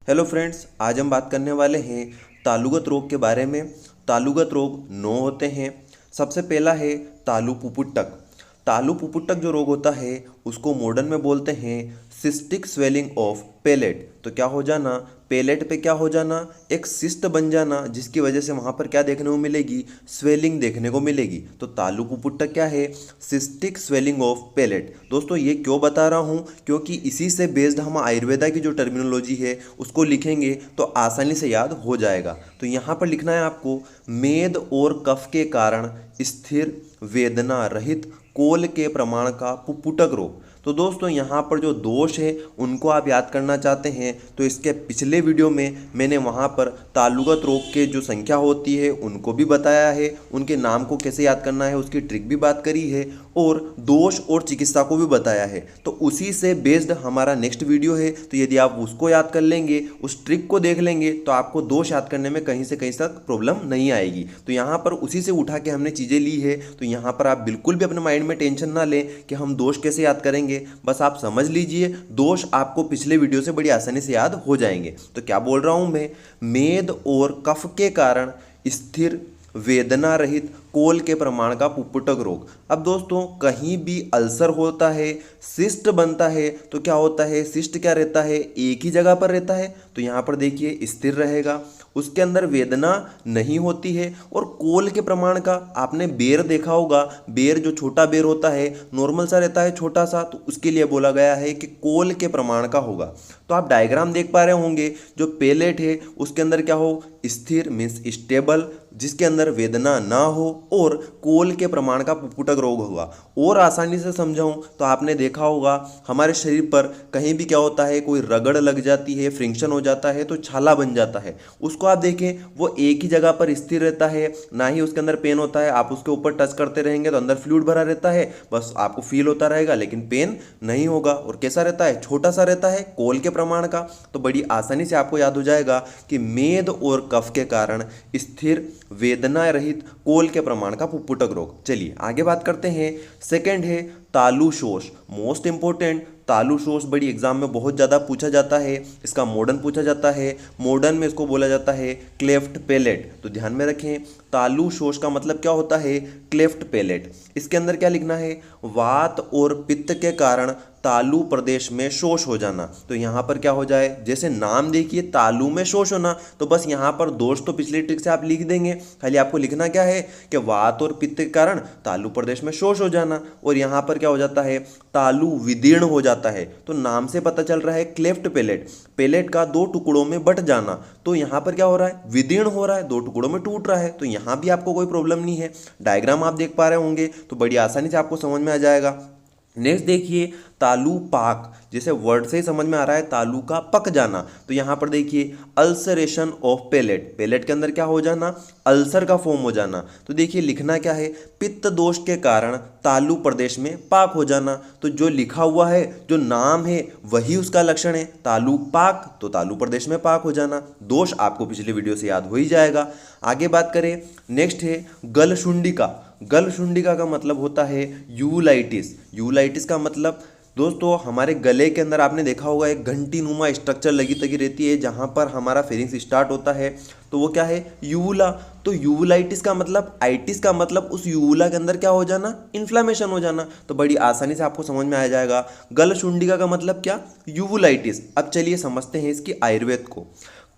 Hello friends, आज हम बात करने वाले हैं तालुगत रोग के बारे में। तालुगत रोग 9 होते हैं। सबसे पहला है तालु पुपुट्टक। तालु पुपुट्टक जो रोग होता है उसको मॉडर्न में बोलते हैं सिस्टिक स्वेलिंग ऑफ पेलेट। तो क्या हो जाना, पेलेट पे क्या हो जाना, एक सिस्ट बन जाना, जिसकी वजह से वहाँ पर क्या देखने को मिलेगी, स्वेलिंग देखने को मिलेगी। तो तालु पुपुट्टक क्या है, सिस्टिक स्वेलिंग ऑफ पेलेट। दोस्तों ये क्यों बता रहा हूँ, क्योंकि इसी से बेस्ड हम आयुर्वेदा की जो टर्मिनोलॉजी है उसको लिखेंगे तो आसानी से याद हो जाएगा। तो यहाँ पर लिखना है आपको, मेद और कफ के कारण स्थिर वेदना रहित कोल के प्रमाण का पुपुट्टक रोग। तो दोस्तों यहाँ पर जो दोष है उनको आप याद करना चाहते हैं तो इसके पिछले वीडियो में मैंने वहाँ पर तालुगत रोग के जो संख्या होती है उनको भी बताया है, उनके नाम को कैसे याद करना है उसकी ट्रिक भी बात करी है, और दोष और चिकित्सा को भी बताया है। तो उसी से बेस्ड हमारा नेक्स्ट वीडियो है। तो यदि आप उसको याद कर लेंगे, उस ट्रिक को देख लेंगे, तो आपको दोष याद करने में कहीं से कहीं तक प्रॉब्लम नहीं आएगी। तो यहाँ पर उसी से उठा के हमने चीज़ें ली है। तो यहाँ पर आप बिल्कुल भी अपने माइंड में टेंशन ना लें कि हम दोष कैसे याद करेंगे। बस आप समझ लीजिए, दोष आपको पिछले वीडियो से बड़ी आसानी से याद हो जाएंगे। तो क्या बोल रहा हूं मैं, मेद और कफ के कारण स्थिर वेदना रहित कोल के प्रमाण का पुपुट्टक रोग। अब दोस्तों कहीं भी अल्सर होता है, सिस्ट बनता है, तो क्या होता है, सिस्ट क्या रहता है, एक ही जगह पर रहता है। तो यहाँ पर देखिए स्थिर रहेगा, उसके अंदर वेदना नहीं होती है, और कोल के प्रमाण का आपने बेर देखा होगा, बेर जो छोटा बेर होता है नॉर्मल सा रहता है छोटा सा, तो उसके लिए बोला गया है कि कोल के प्रमाण का होगा। तो आप डायग्राम देख पा रहे होंगे, जो पेलेट है उसके अंदर क्या हो, स्थिर मीन्स स्टेबल, जिसके अंदर वेदना ना हो, और कोल के प्रमाण का पुपुट्टक रोग होगा। और आसानी से समझाऊं तो आपने देखा होगा हमारे शरीर पर कहीं भी क्या होता है, कोई रगड़ लग जाती है, फ्रिक्शन हो जाता है तो छाला बन जाता है। उसको आप देखें वो एक ही जगह पर स्थिर रहता है, ना ही उसके अंदर पेन होता है। आप उसके ऊपर टच करते रहेंगे तो अंदर फ्लूइड भरा रहता है, बस आपको फील होता रहेगा लेकिन पेन नहीं होगा। और कैसा रहता है, छोटा सा रहता है, कोल के प्रमाण का। तो बड़ी आसानी से आपको याद हो जाएगा कि मेद और कफ के कारण स्थिर वेदना रहित कोल के प्रमाण का पुपुट्टक रोग। चलिए आगे बात करते हैं। सेकंड है तालु शोष, मोस्ट इंपोर्टेंट। तालु शोष बड़ी एग्जाम में बहुत ज़्यादा पूछा जाता है, इसका मॉडर्न पूछा जाता है। मॉडर्न में इसको बोला जाता है क्लेफ्ट पेलेट। तो ध्यान में रखें, तालु शोष का मतलब क्या होता है, क्लेफ्ट पेलेट। इसके अंदर क्या लिखना है, वात और पित्त के कारण तालु प्रदेश में शोष हो जाना। तो यहाँ पर क्या हो जाए, जैसे नाम देखिए तालु में शोष होना, तो बस यहाँ पर दोष तो पिछली ट्रिक से आप लिख देंगे, खाली आपको लिखना क्या है कि वात और पित्त के कारण तालु प्रदेश में शोष हो जाना। और यहाँ पर क्या हो जाता है, तालु विदीर्ण हो जाता है। तो नाम से पता चल रहा है क्लेफ्ट पेलेट, पेलेट का दो टुकड़ों में बट जाना। तो यहाँ पर क्या हो रहा है, विदीर्ण हो रहा है, दो टुकड़ों में टूट रहा है। तो यहाँ भी आपको कोई प्रॉब्लम नहीं है। डायग्राम आप देख पा रहे होंगे तो बड़ी आसानी से आपको समझ में आ जाएगा। नेक्स्ट देखिए तालु पाक, जैसे वर्ड से ही समझ में आ रहा है तालु का पक जाना। तो यहाँ पर देखिए अल्सरेशन ऑफ पेलेट, पेलेट के अंदर क्या हो जाना, अल्सर का फॉर्म हो जाना। तो देखिए लिखना क्या है, पित्त दोष के कारण तालु प्रदेश में पाक हो जाना। तो जो लिखा हुआ है, जो नाम है, वही उसका लक्षण है, तालु पाक। तो तालु प्रदेश में पाक हो जाना, दोष आपको पिछले वीडियो से याद हो ही जाएगा। आगे बात करें, नेक्स्ट है गलशुंडिका। गलशुंडिका का मतलब होता है यूलाइटिस। यूलाइटिस का मतलब दोस्तों हमारे गले के अंदर आपने देखा होगा एक घंटी नुमा स्ट्रक्चर लगी तगी रहती है, जहाँ पर हमारा फेरिंग्स स्टार्ट होता है। तो वो क्या है, यूवुला। तो यूवुलाइटिस का मतलब, आइटिस का मतलब उस यूवुला के अंदर क्या हो जाना, इन्फ्लामेशन हो जाना। तो बड़ी आसानी से आपको समझ में आ जाएगा गलशुंडिका का मतलब क्या, यूवुलाइटिस। अब चलिए समझते हैं इसकी आयुर्वेद को।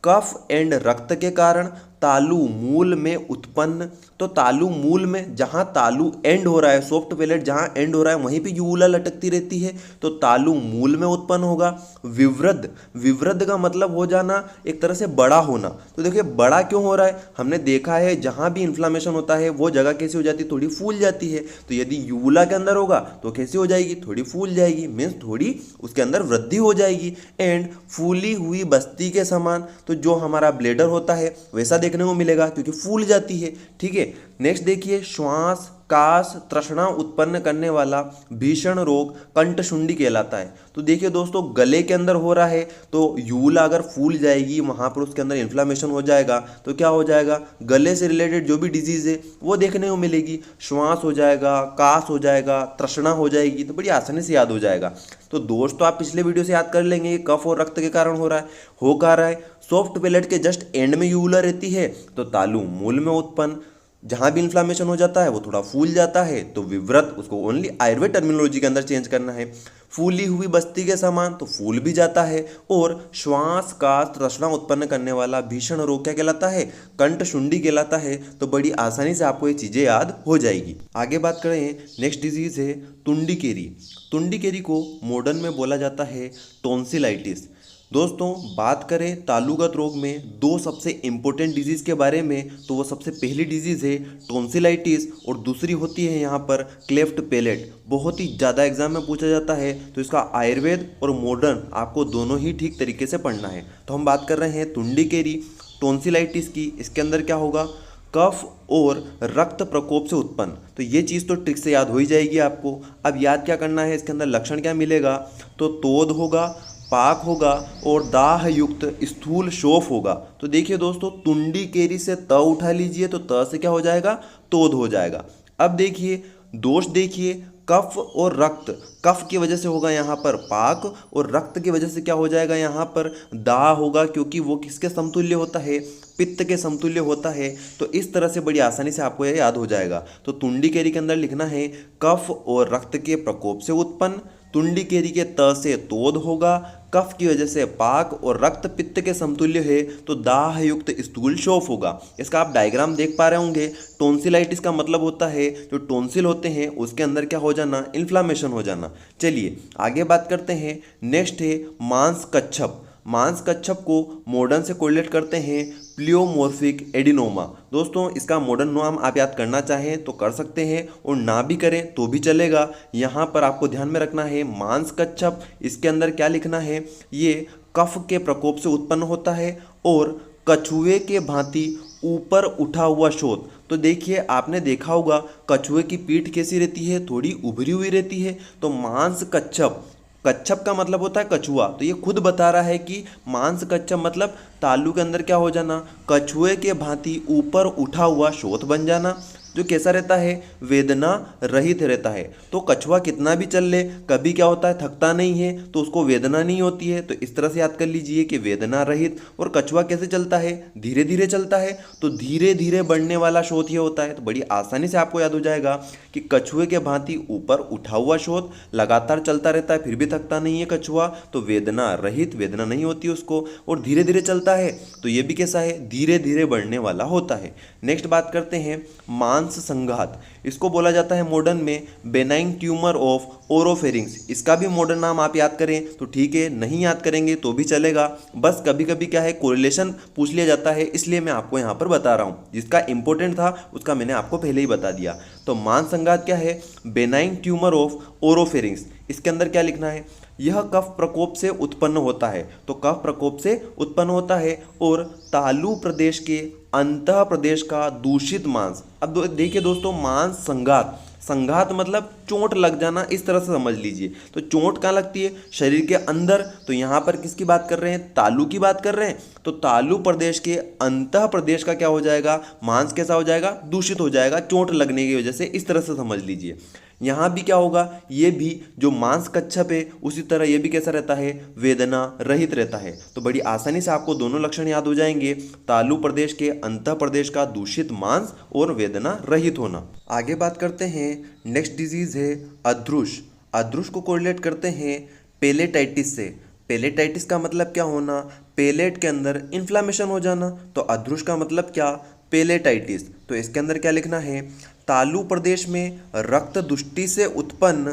कफ एंड रक्त के कारण तालु मूल में उत्पन्न। तो तालु मूल में, जहाँ तालु एंड हो रहा है, सॉफ्ट पेलेट जहाँ एंड हो रहा है वहीं पे यूवुला लटकती रहती है, तो तालु मूल में उत्पन्न होगा। विवृद्ध, विवृद्ध का मतलब हो जाना एक तरह से बड़ा होना। तो देखिए बड़ा क्यों हो रहा है, हमने देखा है जहाँ भी इन्फ्लामेशन होता है वो जगह कैसी हो जाती है, थोड़ी फूल जाती है। तो यदि यूवुला के अंदर होगा तो कैसी हो जाएगी, थोड़ी फूल जाएगी, मीन्स थोड़ी उसके अंदर वृद्धि हो जाएगी। एंड फूली हुई बस्ती के समान, तो जो हमारा ब्लेडर होता है वैसा देखने को मिलेगा क्योंकि फूल जाती है। ठीक है, नेक्स्ट देखिए श्वास कास तृष्णा उत्पन्न करने वाला भीषण रोग कंठशुंडी कहलाता है। तो देखिए दोस्तों, गले के अंदर हो रहा है तो यूला अगर फूल जाएगी, वहाँ पर उसके अंदर इन्फ्लामेशन हो जाएगा तो क्या हो जाएगा, गले से रिलेटेड जो भी डिजीज़ है वो देखने को मिलेगी। श्वास हो जाएगा, कास हो जाएगा, तृष्णा हो जाएगी, तो बड़ी आसानी से याद हो जाएगा। तो दोस्त तो आप पिछले वीडियो से याद कर लेंगे कि कफ और रक्त के कारण हो रहा है। हो कहाँ रहा है, सॉफ्ट पैलेट के जस्ट एंड में यूला रहती है तो तालु मूल में उत्पन्न, जहां भी इन्फ्लामेशन हो जाता है वो थोड़ा फूल जाता है तो विव्रत, उसको ओनली आयुर्वेद टर्मिनोलॉजी के अंदर चेंज करना है। फूली हुई बस्ती के समान तो फूल भी जाता है। और श्वास का तृष्णा उत्पन्न करने वाला भीषण रोग क्या कहलाता है, कंठशुंडी कहलाता है। तो बड़ी आसानी से आपको ये चीज़ें याद हो जाएगी। आगे बात करें, नेक्स्ट डिजीज है तुंडीकेरी। तुंडीकेरी को मॉडर्न में बोला जाता है टॉन्सिलाइटिस। दोस्तों बात करें तालुगत रोग में दो सबसे इम्पोर्टेंट डिजीज़ के बारे में, तो वो सबसे पहली डिजीज़ है टॉन्सिलाइटिस और दूसरी होती है यहाँ पर क्लेफ्ट पैलेट। बहुत ही ज़्यादा एग्जाम में पूछा जाता है, तो इसका आयुर्वेद और मॉडर्न आपको दोनों ही ठीक तरीके से पढ़ना है। तो हम बात कर रहे हैं तुंडीकेरी टॉन्सिलाइटिस की। इसके अंदर क्या होगा, कफ और रक्त प्रकोप से उत्पन्न। तो ये चीज़ तो ट्रिक से याद हो ही जाएगी आपको। अब याद क्या करना है, इसके अंदर लक्षण क्या मिलेगा, तो तोद होगा, पाक होगा और दाह युक्त स्थूल शोफ होगा। तो देखिए दोस्तों, तुंडीकेरी से त उठा लीजिए तो त से क्या हो जाएगा, तोद हो जाएगा। अब देखिए दोष, देखिए कफ और रक्त, कफ की वजह से होगा यहाँ पर पाक और रक्त की वजह से क्या हो जाएगा, यहाँ पर दाह होगा, क्योंकि वो किसके समतुल्य होता है, पित्त के समतुल्य होता है। तो इस तरह से बड़ी आसानी से आपको यह याद हो जाएगा। तो तुंडीकेरी के अंदर लिखना है कफ और रक्त के प्रकोप से उत्पन्न, तुंडीकेरी के त से तोद होगा, कफ की वजह से पाक और रक्त पित्त के समतुल्य है तो दाह युक्त स्थूल शोफ होगा। इसका आप डायग्राम देख पा रहे होंगे। टॉन्सिलाइटिस का मतलब होता है जो टॉन्सिल होते हैं उसके अंदर क्या हो जाना, इन्फ्लामेशन हो जाना। चलिए आगे बात करते हैं। नेक्स्ट है मांस कच्छप। मांस कच्छप को मॉडर्न से कोरिलेट करते हैं प्लियोमॉर्फिक एडिनोमा। दोस्तों इसका मॉडर्न नाम आप याद करना चाहें तो कर सकते हैं और ना भी करें तो भी चलेगा। यहाँ पर आपको ध्यान में रखना है मांस कच्छप, इसके अंदर क्या लिखना है, ये कफ के प्रकोप से उत्पन्न होता है और कछुए के भांति ऊपर उठा हुआ शोथ। तो देखिए आपने देखा होगा कछुए की पीठ कैसी रहती है, थोड़ी उभरी हुई रहती है। तो मांस कच्छप, कच्छप का मतलब होता है कछुआ, तो ये खुद बता रहा है कि मांस कच्छप मतलब तालु के अंदर क्या हो जाना, कछुए के भांति ऊपर उठा हुआ शोथ बन जाना, जो कैसा रहता है, वेदना रहित रहता है। तो कछुआ कितना भी चल ले कभी क्या होता है, थकता नहीं है, तो उसको वेदना नहीं होती है। तो इस तरह से याद कर लीजिए कि वेदना रहित। और कछुआ कैसे चलता है, धीरे धीरे चलता है, तो धीरे धीरे बढ़ने वाला शोथ ये होता है। तो बड़ी आसानी से आपको याद हो जाएगा कि कछुए के भांति ऊपर उठा हुआ शोथ, लगातार चलता रहता है फिर भी थकता नहीं है कछुआ, तो वेदना रहित, वेदना नहीं होती उसको, और धीरे धीरे चलता है तो ये भी कैसा है, धीरे धीरे बढ़ने वाला होता है। नेक्स्ट बात करते हैं मांस संघात। इसको बोला जाता है मॉडर्न में बेनाइन ट्यूमर ऑफ ओरोफेरिंग्स। इसका भी मॉडर्न नाम आप याद करें तो ठीक है, नहीं याद करेंगे तो भी चलेगा। बस कभी कभी क्या है, कोरिलेशन पूछ लिया जाता है, इसलिए मैं आपको यहाँ पर बता रहा हूँ। जिसका इंपॉर्टेंट था उसका मैंने आपको पहले ही बता दिया। तो मांस संघात क्या है, बेनाइन ट्यूमर ऑफ ओरोफेरिंग्स। इसके अंदर क्या लिखना है, यह कफ प्रकोप से उत्पन्न होता है। तो कफ प्रकोप से उत्पन्न होता है और तालु प्रदेश के अंतः प्रदेश का दूषित मांस। अब देखिए दोस्तों, मांस संघात, संघात मतलब चोट लग जाना, इस तरह से समझ लीजिए। तो चोट कहाँ लगती है, शरीर के अंदर। तो यहाँ पर किसकी बात कर रहे हैं, तालु की बात कर रहे हैं। तो तालु प्रदेश के अंतः प्रदेश का क्या हो जाएगा, मांस कैसा हो जाएगा, दूषित हो जाएगा चोट लगने की वजह से, इस तरह से समझ लीजिए। यहाँ भी क्या होगा, ये भी जो मांस कच्छप है उसी तरह ये भी कैसा रहता है, वेदना रहित रहता है। तो बड़ी आसानी से आपको दोनों लक्षण याद हो जाएंगे, तालु प्रदेश के अंतः प्रदेश का दूषित मांस और वेदना रहित होना। आगे बात करते हैं, नेक्स्ट डिजीज है अध्रुष। अध्रुष को कोरिलेट करते हैं पेलेटाइटिस से। पेलेटाइटिस का मतलब क्या होना, पेलेट के अंदर इन्फ्लामेशन हो जाना। तो अध्रुष का मतलब क्या, पेलेटाइटिस। तो इसके अंदर क्या लिखना है, तालु प्रदेश में रक्त दुष्टि से उत्पन्न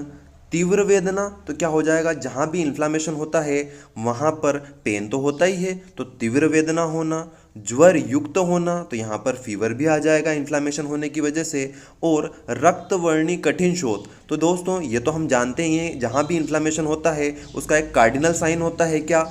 तीव्र वेदना। तो क्या हो जाएगा, जहाँ भी इन्फ्लामेशन होता है वहाँ पर पेन तो होता ही है, तो तीव्र वेदना होना, ज्वर युक्त होना, तो यहाँ पर फीवर भी आ जाएगा इन्फ्लामेशन होने की वजह से। और रक्तवर्णी कठिन शोथ, तो दोस्तों ये तो हम जानते ही हैं, जहाँ भी इन्फ्लामेशन होता है उसका एक कार्डिनल साइन होता है क्या,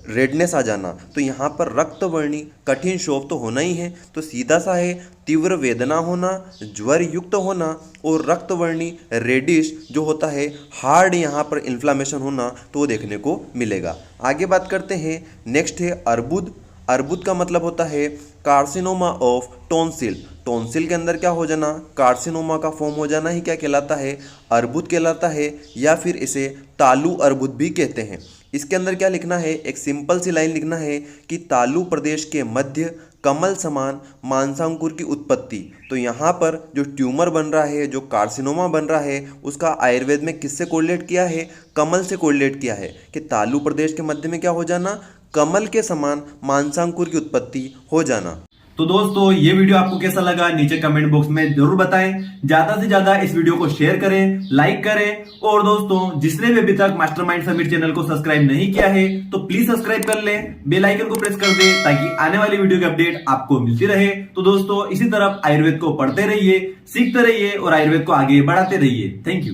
रेडनेस आ जाना। तो यहाँ पर रक्तवर्णी कठिन शोथ तो होना ही है, तो सीधा सा है तीव्र वेदना होना, ज्वर युक्त होना और रक्तवर्णी रेडिश जो होता है हार्ड यहाँ पर इन्फ्लामेशन होना, तो वो देखने को मिलेगा। आगे बात करते हैं, नेक्स्ट है अर्बुद। अर्बुद का मतलब होता है कार्सिनोमा ऑफ टॉन्सिल। टॉन्सिल के अंदर क्या हो जाना, कार्सिनोमा का फॉर्म हो जाना ही क्या कहलाता है, अर्बुद कहलाता है, या फिर इसे तालु अर्बुद भी कहते हैं। इसके अंदर क्या लिखना है, एक सिंपल सी लाइन लिखना है कि तालु प्रदेश के मध्य कमल समान मांसांकुर की उत्पत्ति। तो यहाँ पर जो ट्यूमर बन रहा है, जो कार्सिनोमा बन रहा है, उसका आयुर्वेद में किससे कोरिलेट किया है, कमल से कोरिलेट किया है कि तालु प्रदेश के मध्य में क्या हो जाना, कमल के समान मांसांकुर की उत्पत्ति हो जाना। तो दोस्तों ये वीडियो आपको कैसा लगा नीचे कमेंट बॉक्स में जरूर बताएं। ज्यादा से ज्यादा इस वीडियो को शेयर करें, लाइक करें, और दोस्तों जिसने भी अभी तक मास्टरमाइंड समिट चैनल को सब्सक्राइब नहीं किया है तो प्लीज सब्सक्राइब कर लें, बेल आइकन को प्रेस कर दें ताकि आने वाली वीडियो की अपडेट आपको मिलती रहे। तो दोस्तों इसी तरह आयुर्वेद को पढ़ते रहिए, सीखते रहिए और आयुर्वेद को आगे बढ़ाते रहिए। Thank you.